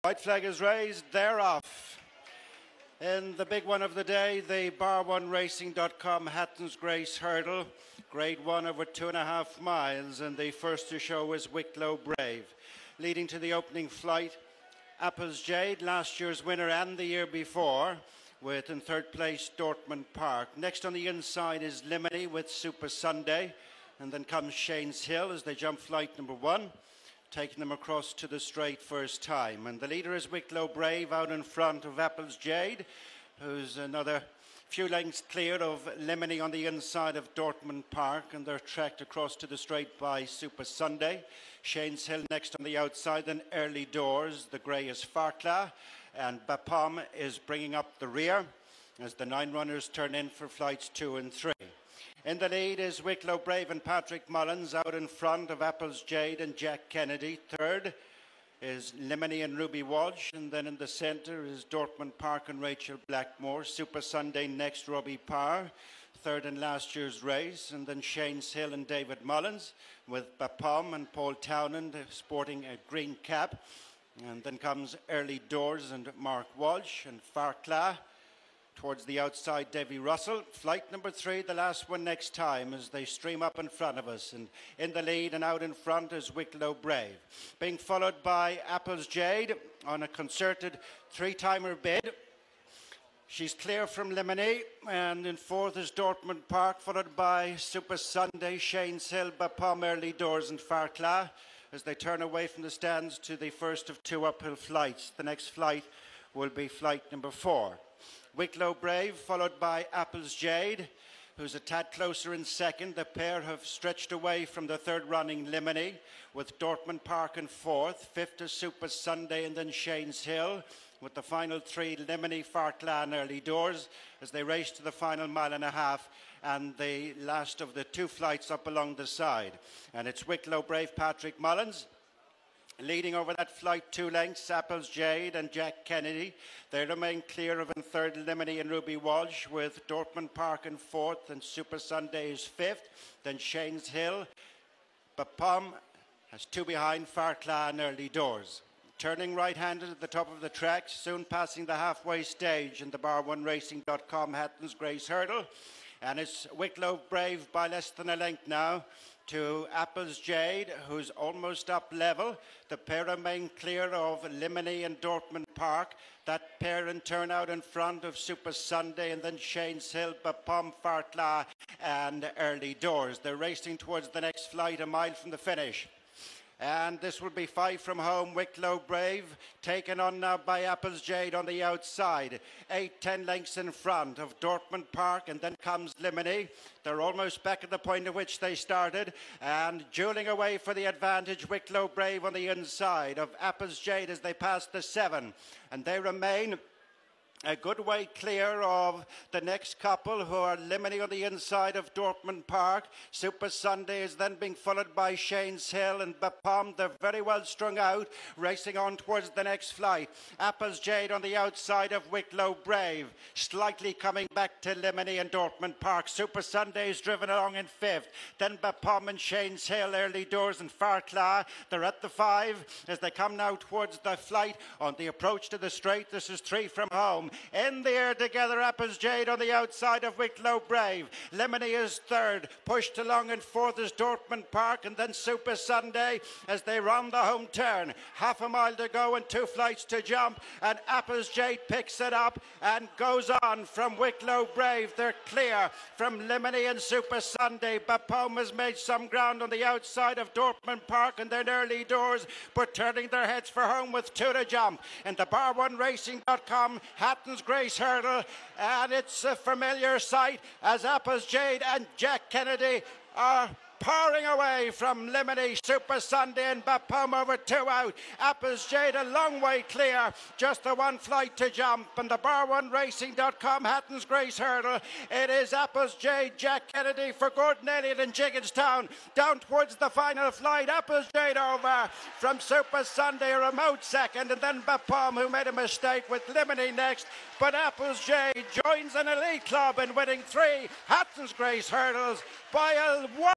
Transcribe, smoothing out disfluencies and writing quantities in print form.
White flag is raised, they're off. In the big one of the day, the bar1racing.com Hatton's Grace Hurdle, grade 1 over 2.5 miles, and the first to show is Wicklow Brave. Leading to the opening flight, Apple's Jade, last year's winner and the year before, with in third place Dortmund Park. Next on the inside is Limini with Super Sunday, and then comes Shane's Hill as they jump flight number 1. Taking them across to the straight first time. And the leader is Wicklow Brave out in front of Apple's Jade, who's another few lengths clear of Limini on the inside of Dortmund Park, and they're tracked across to the straight by Super Sunday. Shane's Hill next on the outside, then Early Doors. The grey is Farcla, and Bapom is bringing up the rear as the 9 runners turn in for flights 2 and 3. In the lead is Wicklow Brave and Patrick Mullins, out in front of Apple's Jade and Jack Kennedy. Third is Limini and Ruby Walsh, and then in the centre is Dortmund Park and Rachel Blackmore. Super Sunday next, Robbie Parr, third in last year's race, and then Shane's Hill and David Mullins, with Bapom and Paul Townend sporting a green cap. And then comes Early Doors and Mark Walsh, and Farcla. Towards the outside, Davy Russell. Flight number 3, the last one next time, as they stream up in front of us. And in the lead and out in front is Wicklow Brave. Being followed by Apple's Jade on a concerted 3-timer bid. She's clear from Limini, and in fourth is Dortmund Park, followed by Super Sunday, Shane's Hill, Bapom, Early Doors and Farcla, as they turn away from the stands to the first of 2 uphill flights. The next flight will be flight number 4. Wicklow Brave, followed by Apple's Jade, who's a tad closer in second. The pair have stretched away from the third running Limini, with Dortmund Park in fourth. Fifth is Super Sunday, and then Shane's Hill, with the final 3, Limini, Farcla and Early Doors, as they race to the final 1.5 miles and the last of the 2 flights up along the side. And it's Wicklow Brave, Patrick Mullins. Leading over that flight 2 lengths, Apple's Jade and Jack Kennedy. They remain clear of in third, Limini and Ruby Walsh, with Dortmund Park in fourth and Super Sunday is fifth. Then Shane's Hill. Bapom has 2 behind, Farcla and Early Doors. Turning right-handed at the top of the track, soon passing the halfway stage in the bar1racing.com Hatton's Grace Hurdle. And it's Wicklow Brave by less than a length now to Apple's Jade, who's almost up level. The pair remain clear of Limini and Dortmund Park. That pair in turn out in front of Super Sunday, and then Shane's Hill, Bapom, Farcla and Early Doors. They're racing towards the next flight, 1 mile from the finish. And this will be 5 from home. Wicklow Brave taken on now by Apple's Jade on the outside. 8-10 lengths in front of Dortmund Park, and then comes Limini. They're almost back at the point at which they started, and dueling away for the advantage, Wicklow Brave on the inside of Apple's Jade as they pass the 7. And they remain a good way clear of the next couple, who are Limini on the inside of Dortmund Park. Super Sunday is then being followed by Shane's Hill and Bapom. They're very well strung out, racing on towards the next flight. Apple's Jade on the outside of Wicklow Brave, slightly coming back to Limini and Dortmund Park. Super Sunday is driven along in fifth. Then Bapom and Shane's Hill, Early Doors and Farcla. They're at the 5 as they come now towards the flight on the approach to the straight. This is 3 from home. In the air together, Apple's Jade on the outside of Wicklow Brave. Limini is third. Pushed along in fourth is Dortmund Park, and then Super Sunday as they round the home turn. 1/2 mile to go and 2 flights to jump, and Apple's Jade picks it up and goes on from Wicklow Brave. They're clear from Limini and Super Sunday. Bapom has made some ground on the outside of Dortmund Park and then Early Doors, but turning their heads for home with 2 to jump. In the bar1racing.com Hatton's Grace Hurdle, and it's a familiar sight as Apple's Jade and Jack Kennedy are powering away from Limini, Super Sunday and Bapom over 2 out. Apple's Jade a long way clear, just the 1 flight to jump. And the bar1racing.com Hatton's Grace Hurdle, it is Apple's Jade, Jack Kennedy for Gordon Elliott and Jigginstown. Down towards the final flight, Apple's Jade over from Super Sunday, a remote second, and then Bapom, who made a mistake with Limini next. But Apple's Jade joins an elite club in winning 3 Hatton's Grace Hurdles by a